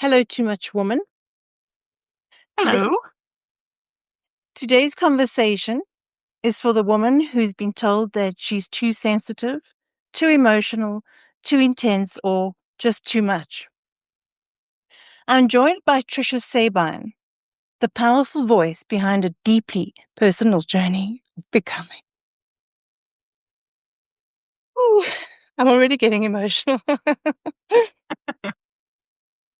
Hello, Too Much Woman. Today, Hello. today's conversation is for the woman who's been told that she's too sensitive, too emotional, too intense, or just too much. I'm joined by Tricia Sabine, the powerful voice behind a deeply personal journey of becoming. Ooh, I'm already getting emotional.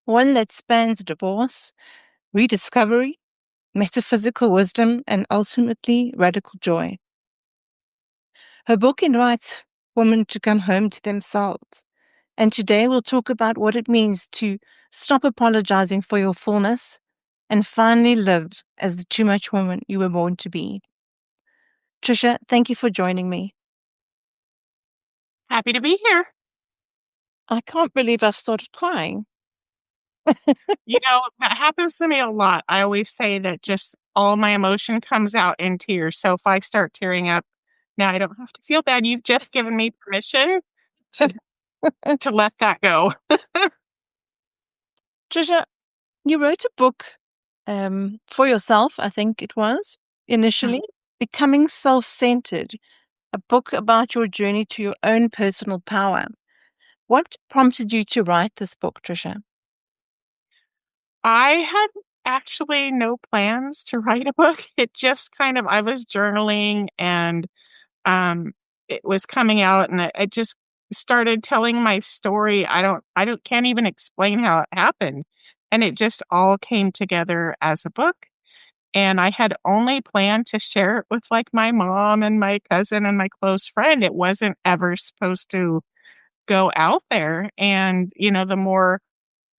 One that spans divorce, rediscovery, metaphysical wisdom, and ultimately radical joy. Her book invites women to come home to themselves. And today we'll talk about what it means to stop apologizing for your fullness and finally live as the too much woman you were born to be. Tricia, thank you for joining me. Happy to be here. I can't believe I've started crying. That happens to me a lot. I always say that just all my emotion comes out in tears. So if I start tearing up, now I don't have to feel bad. You've just given me permission to, to let that go. Tricia, you wrote a book for yourself, I think it was, initially, Becoming Self-Centered, a book about your journey to your own personal power. What prompted you to write this book, Tricia? I had actually no plans to write a book. It just I was journaling and um, it was coming out and I just started telling my story. Can't even explain how it happened. And it just all came together as a book. And I had only planned to share it with like my mom and my cousin and my close friend. It wasn't ever supposed to go out there. And, the more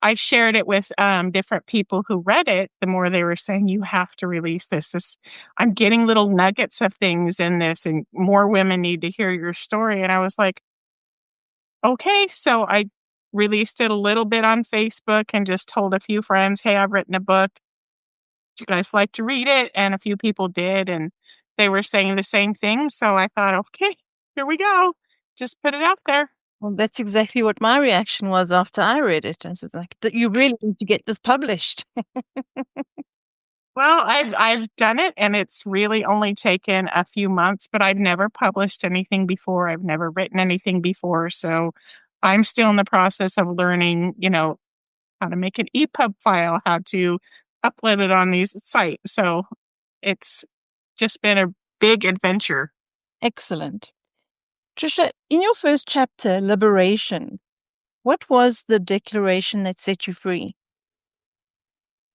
I shared it with different people who read it, the more they were saying, you have to release this. I'm getting little nuggets of things in this, and more women need to hear your story. And I was like, okay. So I released it a little bit on Facebook and just told a few friends, hey, I've written a book. Would you guys like to read it? And a few people did, and they were saying the same thing. So I thought, okay, here we go. Just put it out there. Well, that's exactly what my reaction was after I read it. I was like, that you really need to get this published. Well, I've done it, and it's really only taken a few months, but I've never published anything before. I've never written anything before, so I'm still in the process of learning, how to make an EPUB file, how to upload it on these sites. So it's just been a big adventure. Excellent. Tricia, in your first chapter, Liberation, what was the declaration that set you free?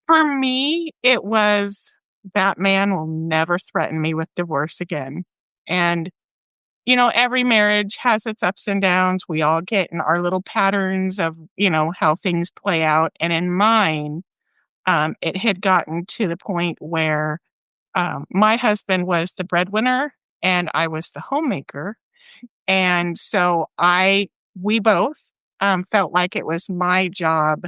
For me, it was that man will never threaten me with divorce again. And every marriage has its ups and downs. We all get in our little patterns of, how things play out. And in mine, it had gotten to the point where my husband was the breadwinner and I was the homemaker. And so we both felt like it was my job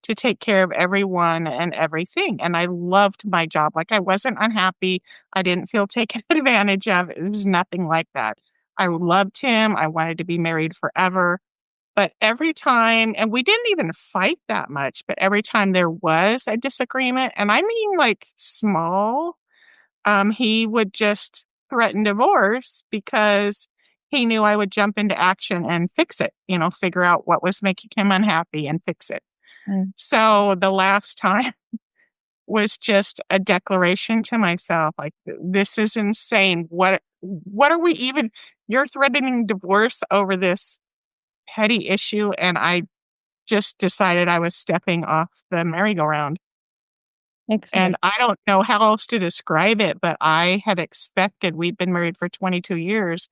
to take care of everyone and everything. And I loved my job. Like I wasn't unhappy. I didn't feel taken advantage of. It was nothing like that. I loved him. I wanted to be married forever. But every time, and we didn't even fight that much, but every time there was a disagreement, and I mean like small, he would just threaten divorce because he knew I would jump into action and fix it, figure out what was making him unhappy and fix it. Mm. So the last time was just a declaration to myself, like, this is insane. What are we even, you're threatening divorce over this petty issue. And I just decided I was stepping off the merry-go-round. And Excellent. I don't know how else to describe it, but I had expected, we've been married for 22 years.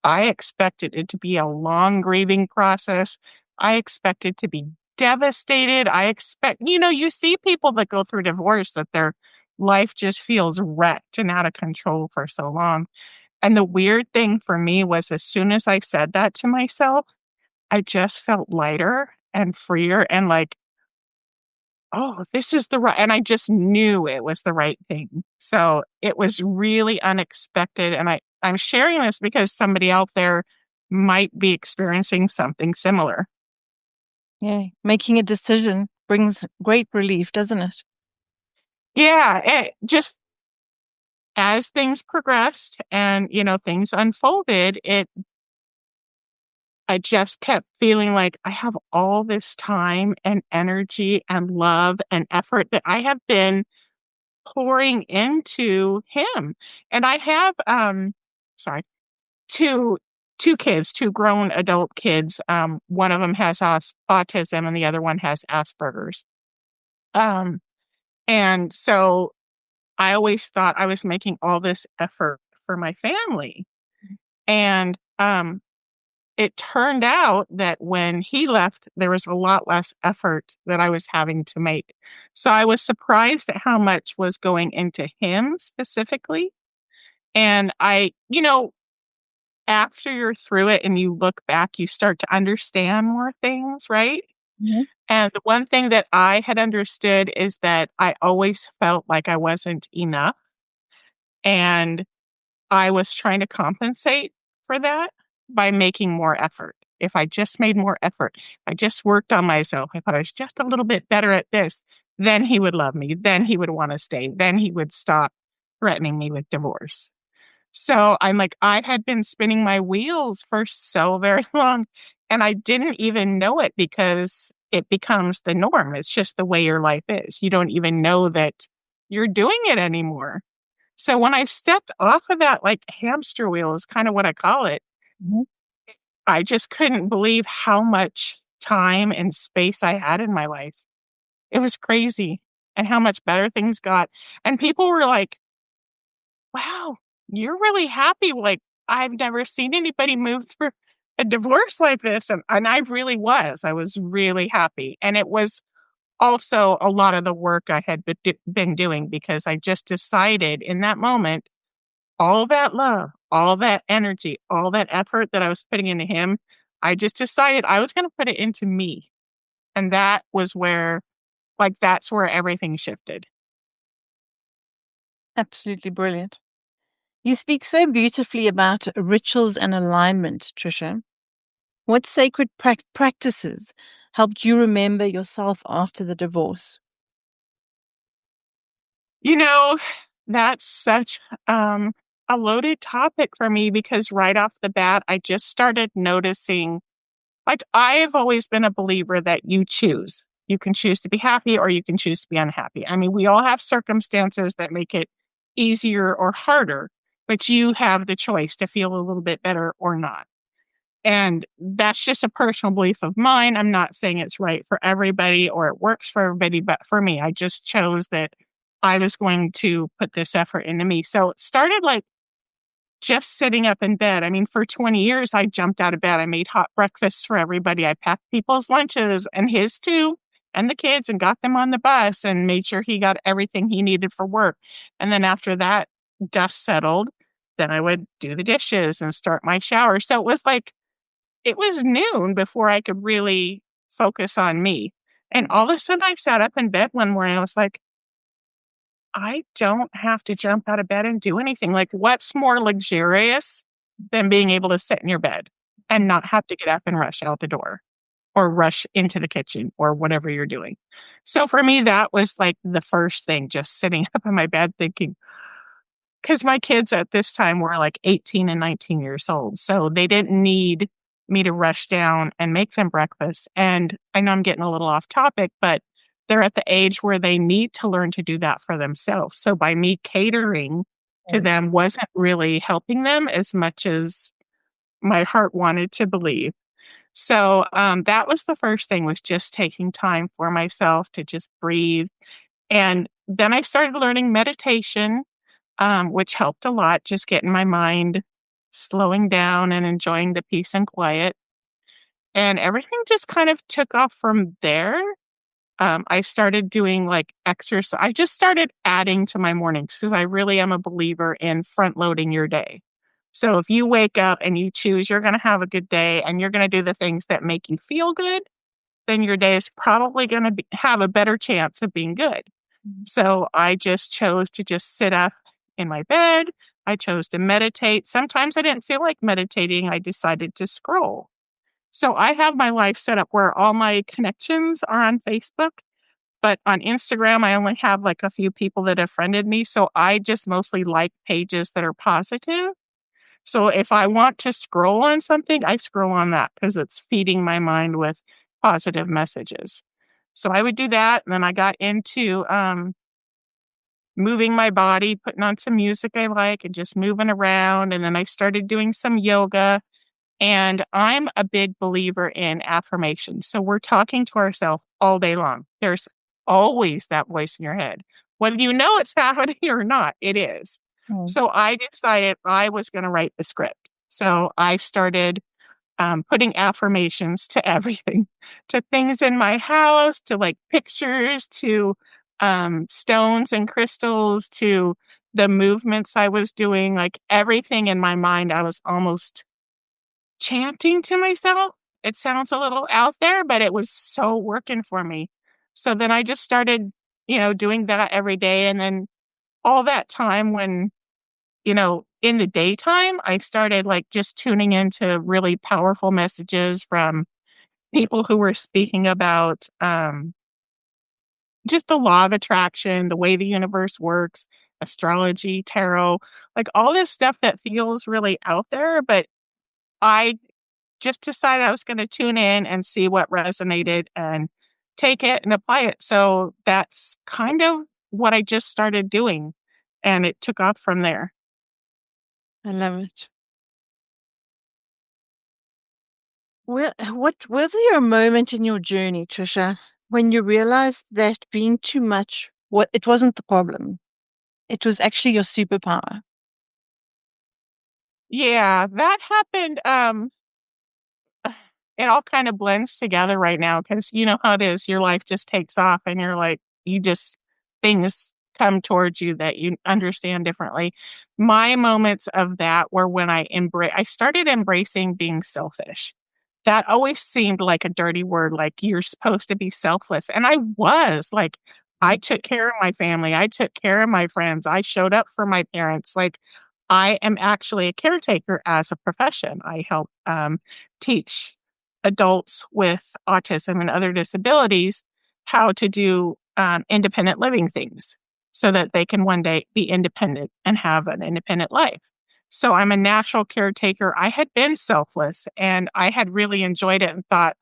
I expected it to be a long grieving process. I expected to be devastated. You see people that go through divorce that their life just feels wrecked and out of control for so long. And the weird thing for me was as soon as I said that to myself, I just felt lighter and freer and like, oh, this is the right, and I just knew it was the right thing. So it was really unexpected. And I'm sharing this because somebody out there might be experiencing something similar. Yeah, making a decision brings great relief, doesn't it? Yeah, just as things progressed and, things unfolded, I just kept feeling like I have all this time and energy and love and effort that I have been pouring into him. And I have, sorry, two kids, two grown adult kids. One of them has autism and the other one has Asperger's. Um, and so I always thought I was making all this effort for my family. And it turned out that when he left, there was a lot less effort that I was having to make. So I was surprised at how much was going into him specifically. And after you're through it and you look back, you start to understand more things, right? Mm-hmm. And the one thing that I had understood is that I always felt like I wasn't enough. And I was trying to compensate for that by making more effort. If I just made more effort, I just worked on myself, if I was just a little bit better at this, then he would love me. Then he would want to stay. Then he would stop threatening me with divorce. So I'm like, I had been spinning my wheels for so very long, and I didn't even know it because it becomes the norm. It's just the way your life is. You don't even know that you're doing it anymore. So when I stepped off of that like hamster wheel is kind of what I call it, Mm-hmm. I just couldn't believe how much time and space I had in my life. It was crazy and how much better things got. And people were like, wow, you're really happy. Like, I've never seen anybody move through a divorce like this. And I really was. I was really happy. And it was also a lot of the work I had been doing because I just decided in that moment, all that love, all that energy, all that effort that I was putting into him, I just decided I was going to put it into me. And that was where, that's where everything shifted. Absolutely brilliant. You speak so beautifully about rituals and alignment, Tricia. What sacred practices helped you remember yourself after the divorce? You know, that's such a loaded topic for me because right off the bat, I just started noticing, I have always been a believer that you choose. You can choose to be happy or you can choose to be unhappy. I mean, we all have circumstances that make it easier or harder, but you have the choice to feel a little bit better or not. And that's just a personal belief of mine. I'm not saying it's right for everybody or it works for everybody, but for me, I just chose that I was going to put this effort into me. So it started like just sitting up in bed. I mean, for 20 years, I jumped out of bed. I made hot breakfasts for everybody. I packed people's lunches and his too, and the kids, and got them on the bus and made sure he got everything he needed for work. And then after that dust settled, then I would do the dishes and start my shower. So it was noon before I could really focus on me. And all of a sudden, I sat up in bed one morning. I was like, I don't have to jump out of bed and do anything. Like, what's more luxurious than being able to sit in your bed and not have to get up and rush out the door or rush into the kitchen or whatever you're doing? So for me, that was like the first thing, just sitting up in my bed thinking, because my kids at this time were like 18 and 19 years old. So they didn't need me to rush down and make them breakfast. And I know I'm getting a little off topic, but they're at the age where they need to learn to do that for themselves. So by me catering to them wasn't really helping them as much as my heart wanted to believe. So that was the first thing, was just taking time for myself to just breathe. And then I started learning meditation, which helped a lot, just getting my mind slowing down and enjoying the peace and quiet. And everything just kind of took off from there. I started doing like exercise. I just started adding to my mornings because I really am a believer in front loading your day. So if you wake up and you choose you're going to have a good day and you're going to do the things that make you feel good, then your day is probably going to have a better chance of being good. So I just chose to just sit up in my bed. I chose to meditate. Sometimes I didn't feel like meditating. I decided to scroll. So I have my life set up where all my connections are on Facebook. But on Instagram, I only have like a few people that have friended me. So I just mostly like pages that are positive. So if I want to scroll on something, I scroll on that because it's feeding my mind with positive messages. So I would do that. And then I got into moving my body, putting on some music I like and just moving around. And then I started doing some yoga. And I'm a big believer in affirmation. So we're talking to ourselves all day long. There's always that voice in your head. Whether you know it's happening or not, it is. Mm. So I decided I was going to write the script. So I started putting affirmations to everything, to things in my house, to like pictures, to stones and crystals, to the movements I was doing, like everything in my mind. I was almost chanting to myself. It sounds a little out there, but it was so working for me. So then I just started, doing that every day. And then all that time when, in the daytime, I started like just tuning into really powerful messages from people who were speaking about just the law of attraction, the way the universe works, astrology, tarot, like all this stuff that feels really out there. But I just decided I was going to tune in and see what resonated and take it and apply it. So that's kind of what I just started doing. And it took off from there. I love it. What was there a moment in your journey, Tricia, when you realized that being too much, it wasn't the problem? It was actually your superpower. Yeah, that happened. It all kind of blends together right now because you know how it is. Your life just takes off and you're like, things come towards you that you understand differently. My moments of that were when I started embracing being selfish. That always seemed like a dirty word, like you're supposed to be selfless. And I was like, I took care of my family. I took care of my friends. I showed up for my parents. Like, I am actually a caretaker as a profession. I help teach adults with autism and other disabilities how to do independent living things so that they can one day be independent and have an independent life. So I'm a natural caretaker. I had been selfless and I had really enjoyed it and thought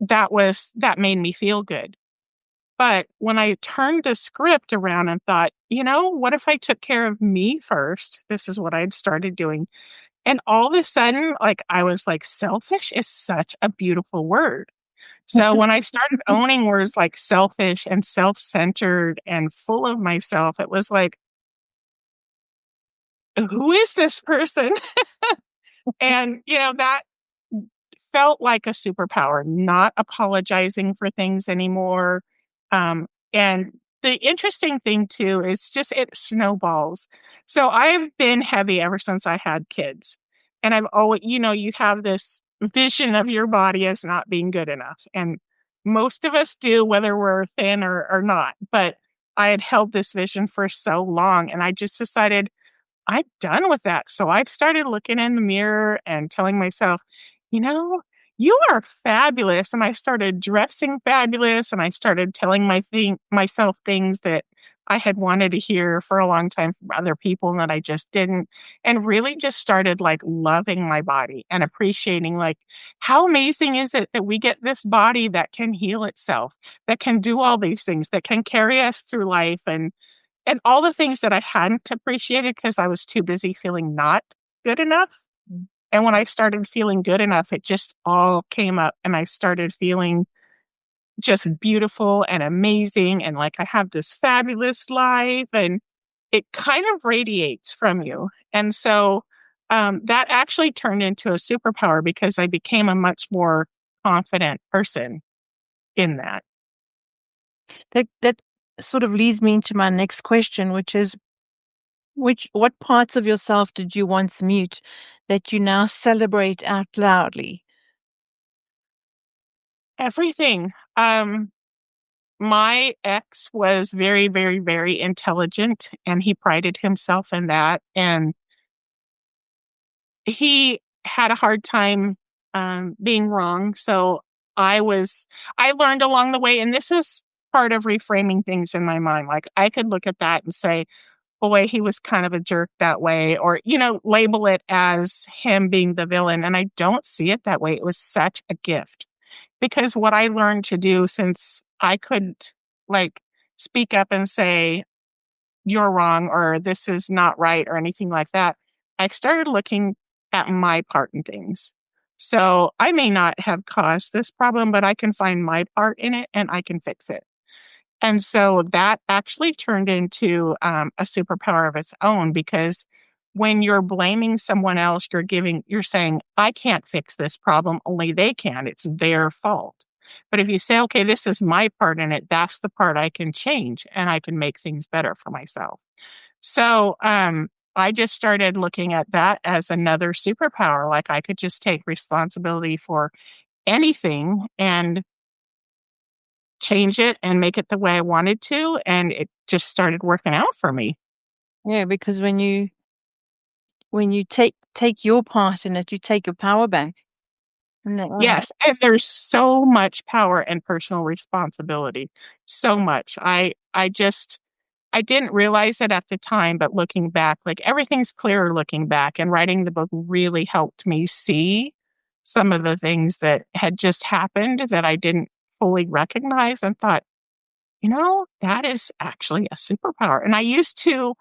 that made me feel good. But when I turned the script around and thought, what if I took care of me first? This is what I'd started doing. And all of a sudden, like, I was like, selfish is such a beautiful word. So when I started owning words like selfish and self-centered and full of myself, it was like, who is this person? And, that felt like a superpower, not apologizing for things anymore. And the interesting thing too is just it snowballs. So I've been heavy ever since I had kids. And I've always, you have this vision of your body as not being good enough. And most of us do, whether we're thin or not. But I had held this vision for so long. And I just decided I'm done with that. So I've started looking in the mirror and telling myself, you know, you are fabulous. And I started dressing fabulous and I started telling myself things that I had wanted to hear for a long time from other people and that I just didn't. And really just started like loving my body and appreciating like how amazing is it that we get this body that can heal itself, that can do all these things, that can carry us through life and all the things that I hadn't appreciated because I was too busy feeling not good enough. And when I started feeling good enough, it just all came up and I started feeling just beautiful and amazing. And like I have this fabulous life and it kind of radiates from you. And so that actually turned into a superpower because I became a much more confident person in that. That sort of leads me into my next question, which is what parts of yourself did you once mute that you now celebrate out loudly? Everything. My ex was very, very, very intelligent and he prided himself in that. And he had a hard time being wrong. So I learned along the way, and this is part of reframing things in my mind. Like I could look at that and say, boy, he was kind of a jerk that way, or, label it as him being the villain. And I don't see it that way. It was such a gift because what I learned to do, since I couldn't like speak up and say, you're wrong, or this is not right, or anything like that, I started looking at my part in things. So I may not have caused this problem, but I can find my part in it and I can fix it. And so that actually turned into a superpower of its own, because when you're blaming someone else, you're saying, I can't fix this problem, only they can. It's their fault. But if you say, okay, this is my part in it, that's the part I can change and I can make things better for myself. So I just started looking at that as another superpower. Like I could just take responsibility for anything and change it and make it the way I wanted to, and it just started working out for me. Yeah, because when you take your part in it, you take your power back. Isn't that right? Yes, and there's so much power and personal responsibility. So much. I didn't realize it at the time, but looking back, like everything's clearer looking back, and writing the book really helped me see some of the things that had just happened that I didn't fully recognize, and thought, that is actually a superpower. And I used to,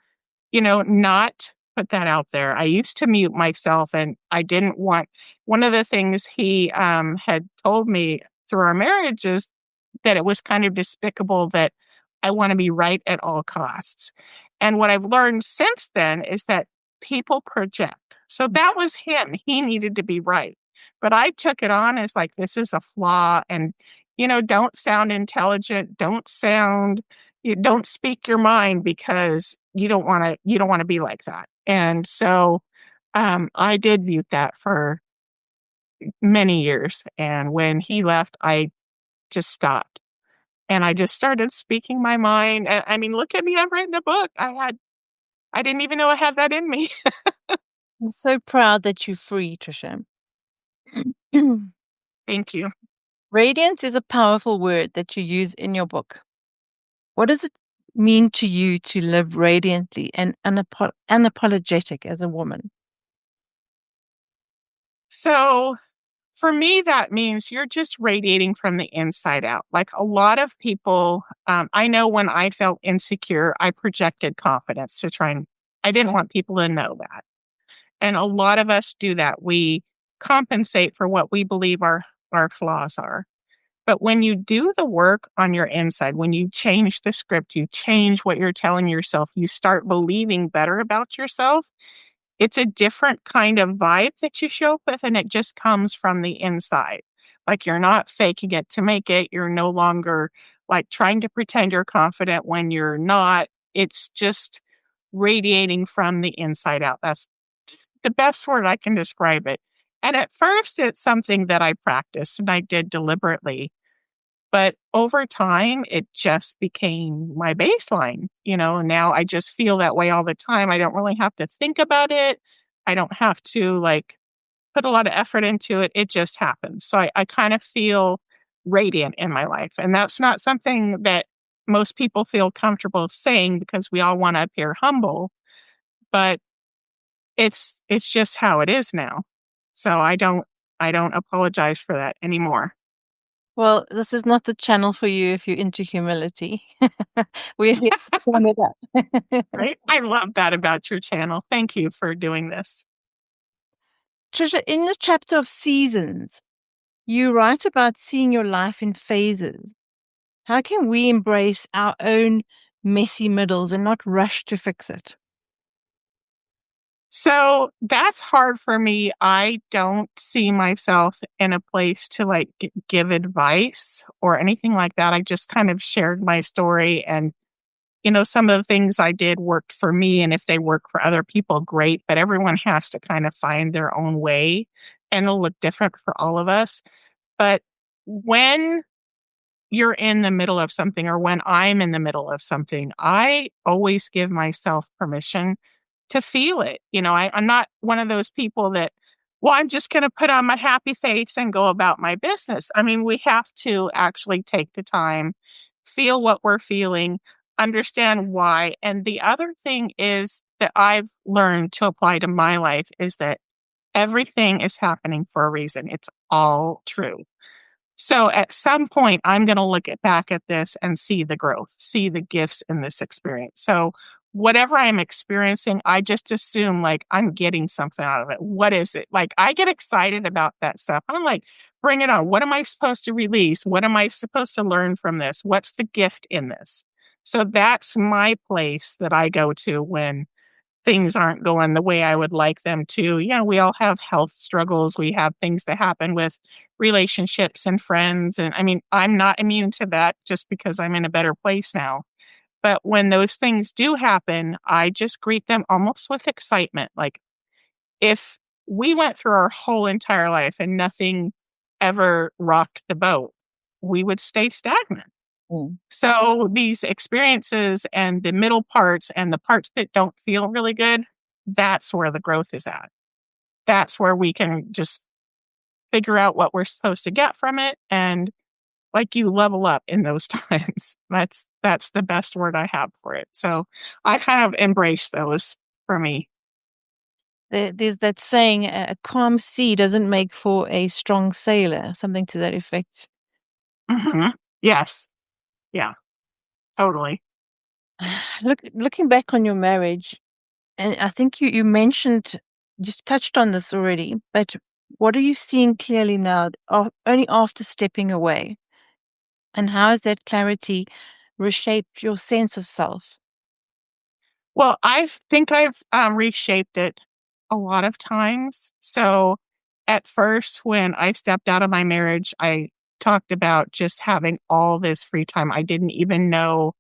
not put that out there. I used to mute myself, and I didn't want. One of the things he had told me through our marriage is that it was kind of despicable that I want to be right at all costs. And what I've learned since then is that people project. So that was him. He needed to be right. But I took it on as like, this is a flaw. And, don't sound intelligent. You don't speak your mind, because you don't want to be like that. And so I did mute that for many years. And when he left, I just stopped. And I just started speaking my mind. I mean, look at me, I've written a book. I didn't even know I had that in me. I'm so proud that you're free, Tricia. Thank you. Radiance is a powerful word that you use in your book. What does it mean to you to live radiantly and unapologetic as a woman? So for me, that means you're just radiating from the inside out. Like a lot of people, I know when I felt insecure, I projected confidence to try and, I didn't want people to know that. And a lot of us do that. We compensate for what we believe our flaws are. But when you do the work on your inside, when you change the script, you change what you're telling yourself, you start believing better about yourself, it's a different kind of vibe that you show up with, and it just comes from the inside. Like you're not faking it to make it. You're no longer like trying to pretend you're confident when you're not. It's just radiating from the inside out. That's the best word I can describe it. And at first, it's something that I practiced and I did deliberately. But over time, it just became my baseline. Now I just feel that way all the time. I don't really have to think about it. I don't have to like put a lot of effort into it. It just happens. So I kind of feel radiant in my life. And that's not something that most people feel comfortable saying, because we all want to appear humble. But it's just how it is now. So I don't apologize for that anymore. Well, this is not the channel for you if you're into humility. We're here to turn it up. Right? I love that about your channel. Thank you for doing this. Tricia, in the chapter of seasons, you write about seeing your life in phases. How can we embrace our own messy middles and not rush to fix it? So that's hard for me. I don't see myself in a place to like give advice or anything like that. I just kind of shared my story, and some of the things I did worked for me, and if they work for other people, great. But everyone has to kind of find their own way, and it'll look different for all of us. But when you're in the middle of something, or when I'm in the middle of something, I always give myself permission to feel it. I'm not one of those people that, well, I'm just going to put on my happy face and go about my business. I mean, we have to actually take the time, feel what we're feeling, understand why. And the other thing is that I've learned to apply to my life is that everything is happening for a reason. It's all true. So at some point, I'm going to back at this and see the growth, see the gifts in this experience. So whatever I'm experiencing, I just assume like I'm getting something out of it. What is it? Like I get excited about that stuff. I'm like, bring it on. What am I supposed to release? What am I supposed to learn from this? What's the gift in this? So that's my place that I go to when things aren't going the way I would like them to. We all have health struggles. We have things that happen with relationships and friends. And I mean, I'm not immune to that just because I'm in a better place now. But when those things do happen, I just greet them almost with excitement. Like if we went through our whole entire life and nothing ever rocked the boat, we would stay stagnant. Mm. So these experiences and the middle parts and the parts that don't feel really good, that's where the growth is at. That's where we can just figure out what we're supposed to get from it and like you level up in those times. That's the best word I have for it. So I kind of embrace those for me. There's that saying, a calm sea doesn't make for a strong sailor, something to that effect. Hmm. Yes. Yeah, totally. Looking back on your marriage, and I think you mentioned, you touched on this already, but what are you seeing clearly now, only after stepping away? And how has that clarity reshaped your sense of self? Well, I think I've reshaped it a lot of times. So at first, when I stepped out of my marriage, I talked about just having all this free time. I didn't even know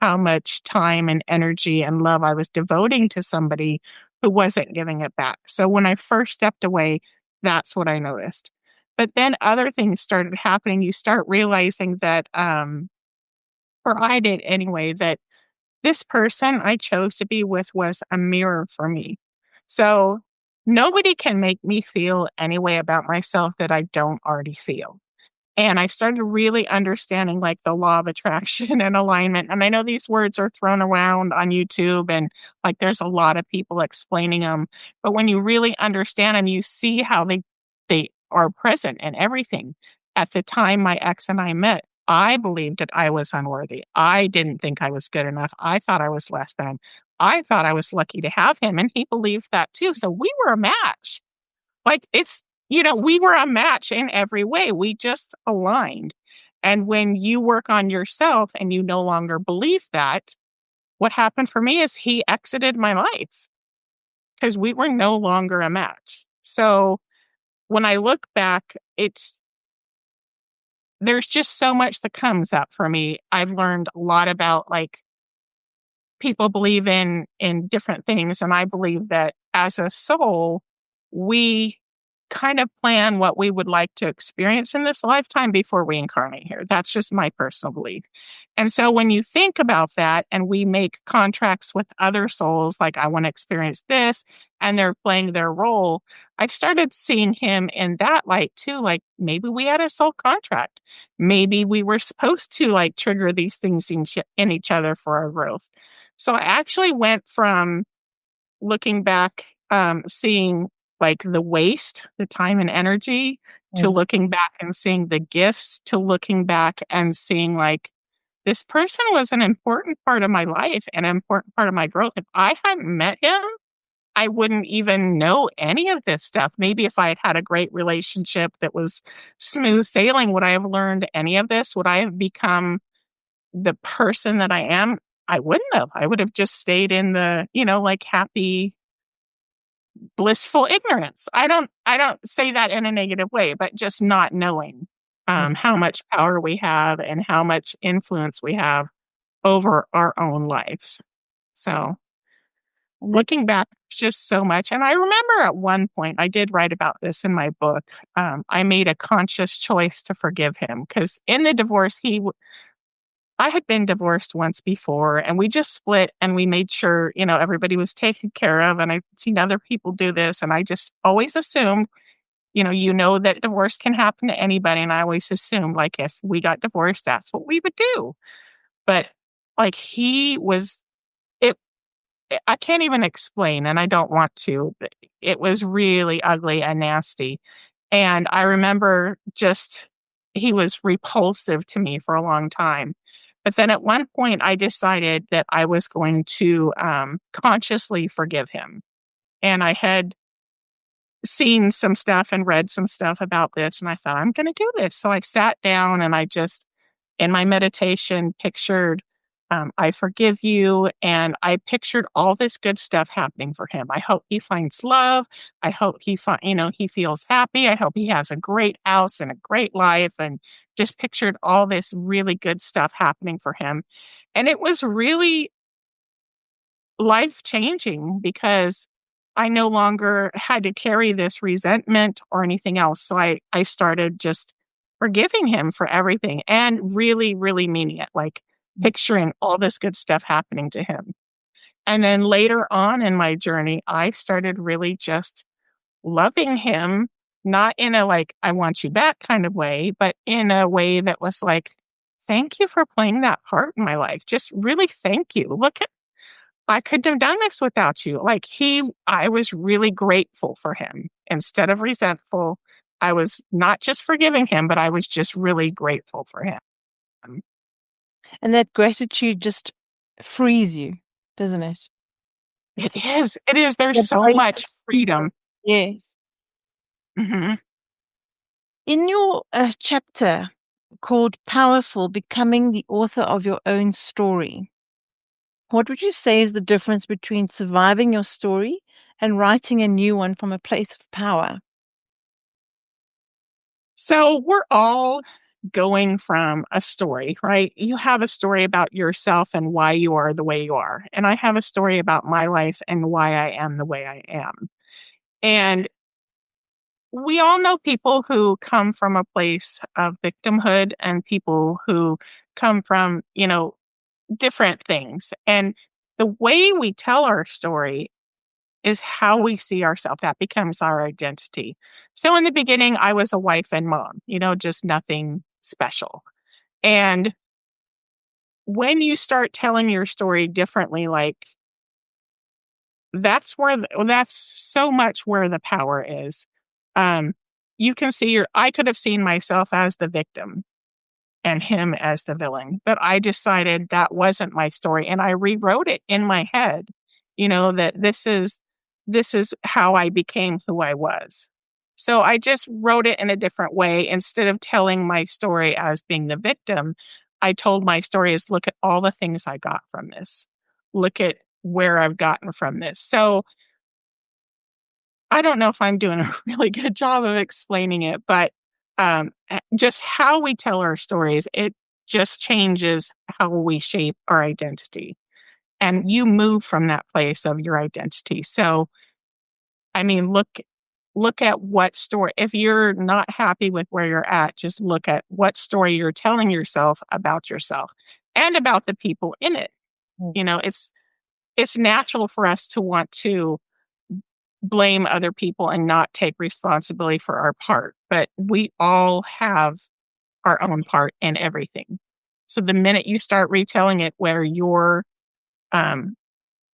how much time and energy and love I was devoting to somebody who wasn't giving it back. So when I first stepped away, that's what I noticed. But then other things started happening. You start realizing that, or I did anyway, that this person I chose to be with was a mirror for me. So nobody can make me feel any way about myself that I don't already feel. And I started really understanding like the law of attraction and alignment. And I know these words are thrown around on YouTube and like there's a lot of people explaining them. But when you really understand them, you see how they are present in everything. At the time my ex and I met, I believed that I was unworthy. I didn't think I was good enough. I thought I was less than. I thought I was lucky to have him. And he believed that too. So we were a match. Like we were a match in every way. We just aligned. And when you work on yourself and you no longer believe that, what happened for me is he exited my life because we were no longer a match. So when I look back, there's just so much that comes up for me. I've learned a lot about like people believe in different things, and I believe that as a soul, we kind of plan what we would like to experience in this lifetime before we incarnate here. That's just my personal belief. And so when you think about that and we make contracts with other souls, like I want to experience this, and they're playing their role, I started seeing him in that light too. Like maybe we had a soul contract. Maybe we were supposed to like trigger these things in each other for our growth. So I actually went from looking back, seeing like the waste, the time and energy, to Mm. looking back and seeing the gifts, to looking back and seeing like this person was an important part of my life and an important part of my growth. If I hadn't met him, I wouldn't even know any of this stuff. Maybe if I had had a great relationship that was smooth sailing, would I have learned any of this? Would I have become the person that I am? I wouldn't have. I would have just stayed in the, like happy, blissful ignorance. I don't say that in a negative way, but just not knowing Mm. how much power we have and how much influence we have over our own lives. So And that, looking back, it's just so much. And I remember at one point, I did write about this in my book. I made a conscious choice to forgive him because in the divorce, I had been divorced once before and we just split and we made sure, everybody was taken care of. And I've seen other people do this. And I just always assumed, that divorce can happen to anybody. And I always assumed like if we got divorced, that's what we would do. But like he was, it, I can't even explain, and I don't want to, but it was really ugly and nasty. And I remember just, he was repulsive to me for a long time. But then at one point, I decided that I was going to consciously forgive him. And I had seen some stuff and read some stuff about this, and I thought, I'm going to do this. So I sat down and I just, in my meditation, pictured, I forgive you. And I pictured all this good stuff happening for him. I hope he finds love. I hope he feels happy. I hope he has a great house and a great life, and just pictured all this really good stuff happening for him. And it was really life changing because I no longer had to carry this resentment or anything else. So I started just forgiving him for everything and really, really meaning it, like picturing all this good stuff happening to him. And then later on in my journey, I started really just loving him, not in a like, I want you back kind of way, but in a way that was like, thank you for playing that part in my life. Just really thank you. Look at, I couldn't have done this without you. I was really grateful for him instead of resentful. I was not just forgiving him, but I was just really grateful for him. And that gratitude just frees you, doesn't it? It is. It is. There's That so break- much freedom. Yes. Hmm. In your chapter called Powerful, Becoming the Author of Your Own Story, what would you say is the difference between surviving your story and writing a new one from a place of power? So we're all going from a story, right? You have a story about yourself and why you are the way you are. And I have a story about my life and why I am the way I am. And we all know people who come from a place of victimhood and people who come from, different things. And the way we tell our story is how we see ourselves. That becomes our identity. So in the beginning, I was a wife and mom, just nothing special. And when you start telling your story differently, like that's so much where the power is. Um, you can see I could have seen myself as the victim and him as the villain, but I decided that wasn't my story, and I rewrote it in my head. That this is how I became who I was. So I just wrote it in a different way. Instead of telling my story as being the victim, I told my story as, look at all the things I got from this. Look at where I've gotten from this. So I don't know if I'm doing a really good job of explaining it, but just how we tell our stories, it just changes how we shape our identity. And you move from that place of your identity. So, I mean, look at what story, if you're not happy with where you're at, just look at what story you're telling yourself and about the people in it. Mm. It's natural for us to want to blame other people and not take responsibility for our part. But we all have our own part in everything. So the minute you start retelling it where um,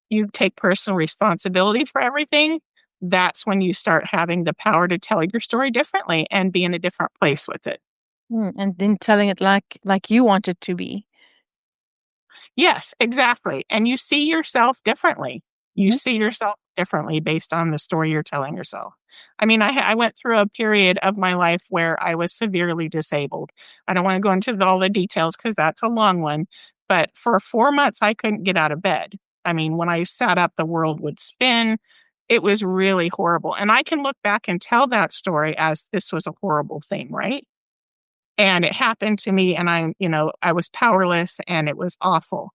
you take personal responsibility for everything, that's when you start having the power to tell your story differently and be in a different place with it. And then telling it like you want it to be. Yes, exactly. And you see yourself differently. You Mhm. see yourself differently based on the story you're telling yourself. I mean, I went through a period of my life where I was severely disabled. I don't want to go into all the details because that's a long one. But for 4 months, I couldn't get out of bed. I mean, when I sat up, the world would spin. It was really horrible. And I can look back and tell that story as this was a horrible thing, right? And it happened to me, and I was powerless and it was awful.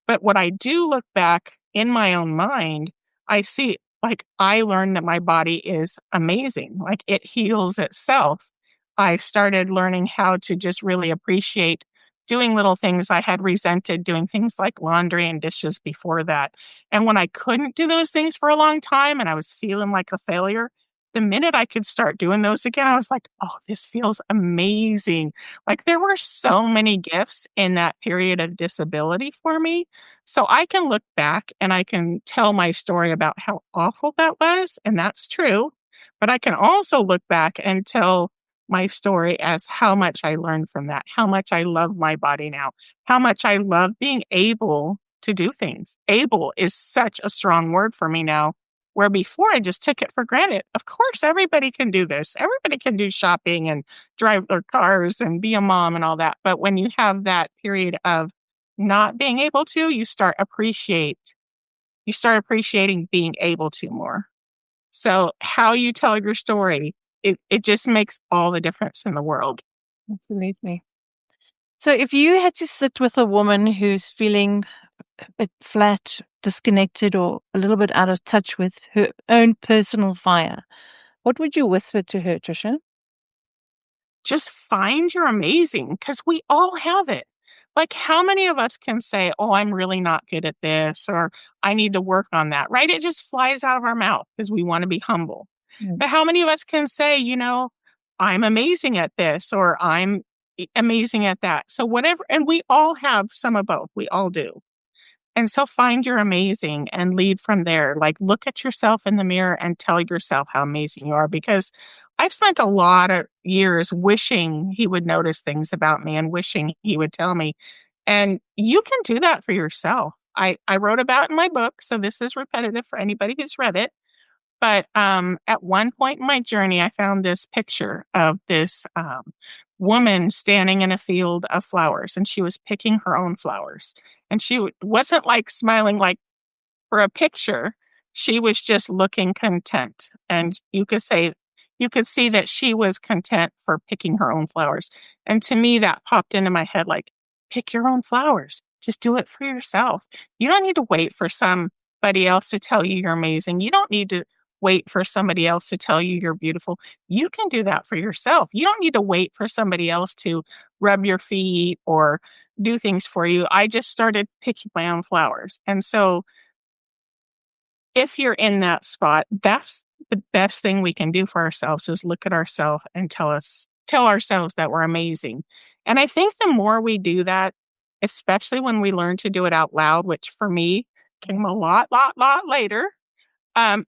But what I do look back in my own mind, I see, like, I learned that my body is amazing. Like, it heals itself. I started learning how to just really appreciate doing little things I had resented, doing things like laundry and dishes before that. And when I couldn't do those things for a long time and I was feeling like a failure, the minute I could start doing those again, I was like, oh, this feels amazing. Like there were so many gifts in that period of disability for me. So I can look back and I can tell my story about how awful that was. And that's true. But I can also look back and tell my story as how much I learned from that, how much I love my body now, how much I love being able to do things. Able is such a strong word for me now, where before I just took it for granted. Of course, everybody can do this. Everybody can do shopping and drive their cars and be a mom and all that. But when you have that period of not being able to, you start appreciating being able to more. So how you tell your story, it just makes all the difference in the world. Absolutely. So if you had to sit with a woman who's feeling a bit flat, disconnected, or a little bit out of touch with her own personal fire, what would you whisper to her, Tricia? Just find your amazing, because we all have it. Like, how many of us can say, oh, I'm really not good at this, or I need to work on that, right? It just flies out of our mouth because we want to be humble. Mm. But how many of us can say, I'm amazing at this, or I'm amazing at that? So, whatever, and we all have some of both. We all do. And so find your amazing and lead from there. Like look at yourself in the mirror and tell yourself how amazing you are, because I've spent a lot of years wishing he would notice things about me and wishing he would tell me. And you can do that for yourself. I wrote about in my book, so this is repetitive for anybody who's read it. But at one point in my journey, I found this picture of this woman standing in a field of flowers, and she was picking her own flowers. And she wasn't like smiling like for a picture. She was just looking content. And you could see that she was content for picking her own flowers. And to me, that popped into my head like, pick your own flowers. Just do it for yourself. You don't need to wait for somebody else to tell you you're amazing. You don't need to wait for somebody else to tell you you're beautiful. You can do that for yourself. You don't need to wait for somebody else to rub your feet or do things for you. I just started picking my own flowers. And so if you're in that spot, that's the best thing we can do for ourselves is look at ourselves and tell ourselves that we're amazing. And I think the more we do that, especially when we learn to do it out loud, which for me came a lot later, um,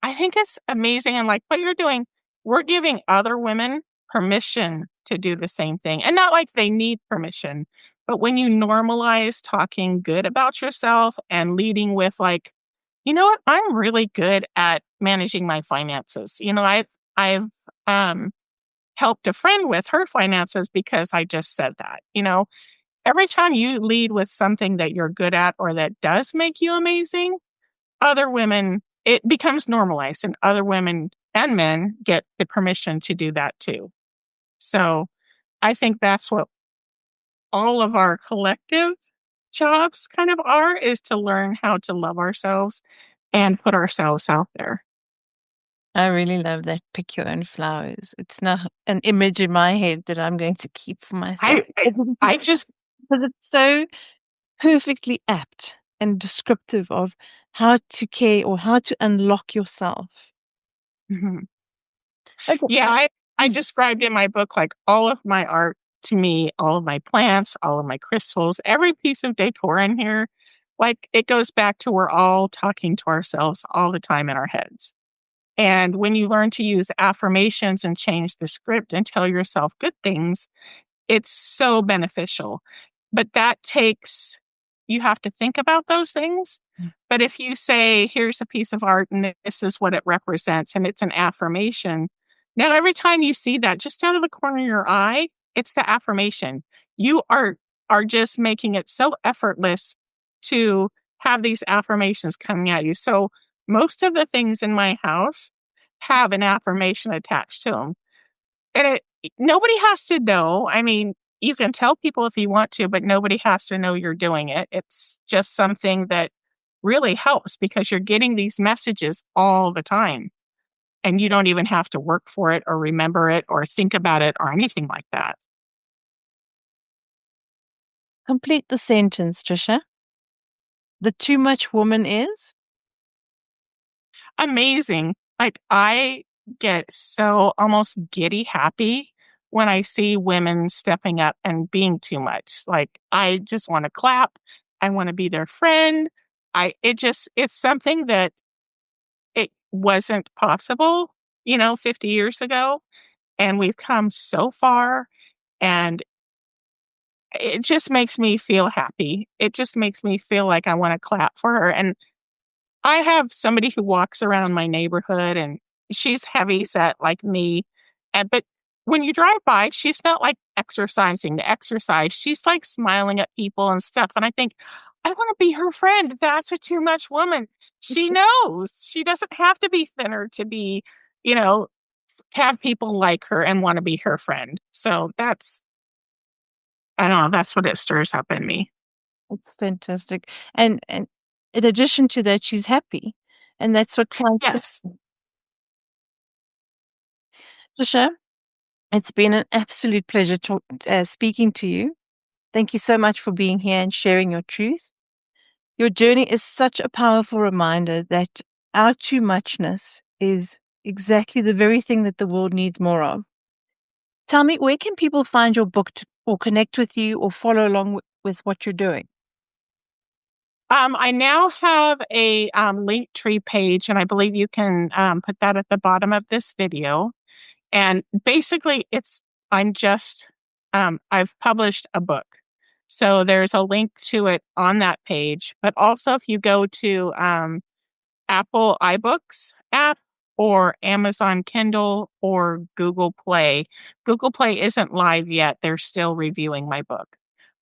I think it's amazing. And like what you're doing, we're giving other women permission to do the same thing. And not like they need permission, but when you normalize talking good about yourself and leading with like, you know what, I'm really good at managing my finances. I've helped a friend with her finances because I just said that. Every time you lead with something that you're good at or that does make you amazing, other women, it becomes normalized, and other women and men get the permission to do that too. So I think that's what all of our collective jobs kind of are, is to learn how to love ourselves and put ourselves out there. I really love that. Pick your own flowers. It's not an image in my head that I'm going to keep for myself. I just, Because it's so perfectly apt and descriptive of how to care or how to unlock yourself. mhm. Okay. Yeah, I described in my book, like all of my art to me, all of my plants, all of my crystals, every piece of decor in here, like it goes back to we're all talking to ourselves all the time in our heads. And when you learn to use affirmations and change the script and tell yourself good things, it's so beneficial. But you have to think about those things. But if you say, here's a piece of art and this is what it represents, and it's an affirmation, now every time you see that just out of the corner of your eye, it's the affirmation. You are just making it so effortless to have these affirmations coming at you. So most of the things in my house have an affirmation attached to them. And nobody has to know. I mean, you can tell people if you want to, but nobody has to know you're doing it. It's just something that really helps because you're getting these messages all the time. And you don't even have to work for it or remember it or think about it or anything like that. Complete the sentence, Tricia. The too much woman is? Amazing. Like I get so almost giddy happy when I see women stepping up and being too much. Like, I just want to clap. I want to be their friend. It's something that it wasn't possible, 50 years ago. And we've come so far, and it just makes me feel happy. It just makes me feel like I want to clap for her. And I have somebody who walks around my neighborhood, and she's heavy set like me. But when you drive by, she's not like exercising to exercise. She's like smiling at people and stuff. And I think, I want to be her friend. That's a too much woman. She knows she doesn't have to be thinner to be, you know, have people like her and want to be her friend. So I don't know, that's what it stirs up in me. It's fantastic. And in addition to that, she's happy. And that's what counts. Yes. Tricia, it's been an absolute pleasure speaking to you. Thank you so much for being here and sharing your truth. Your journey is such a powerful reminder that our too muchness is exactly the very thing that the world needs more of. Tell me, where can people find your book or connect with you or follow along with what you're doing? I now have a Linktree page, and I believe you can put that at the bottom of this video. And basically, I've published a book. So there's a link to it on that page. But also, if you go to Apple iBooks app or Amazon Kindle or Google Play. Google Play isn't live yet. They're still reviewing my book.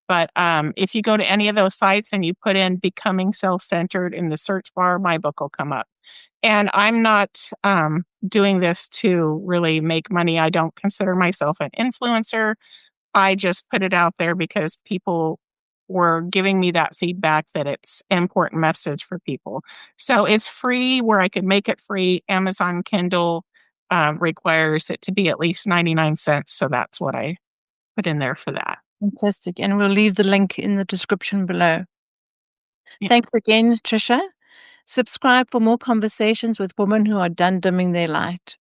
But if you go to any of those sites and you put in Becoming Self-Centered in the search bar, my book will come up. And I'm not doing this to really make money. I don't consider myself an influencer. I just put it out there because people were giving me that feedback that it's an important message for people. So it's free where I could make it free. Amazon Kindle requires it to be at least 99 cents. So that's what I put in there for that. Fantastic. And we'll leave the link in the description below. Yeah. Thanks again, Tricia. Subscribe for more conversations with women who are done dimming their light.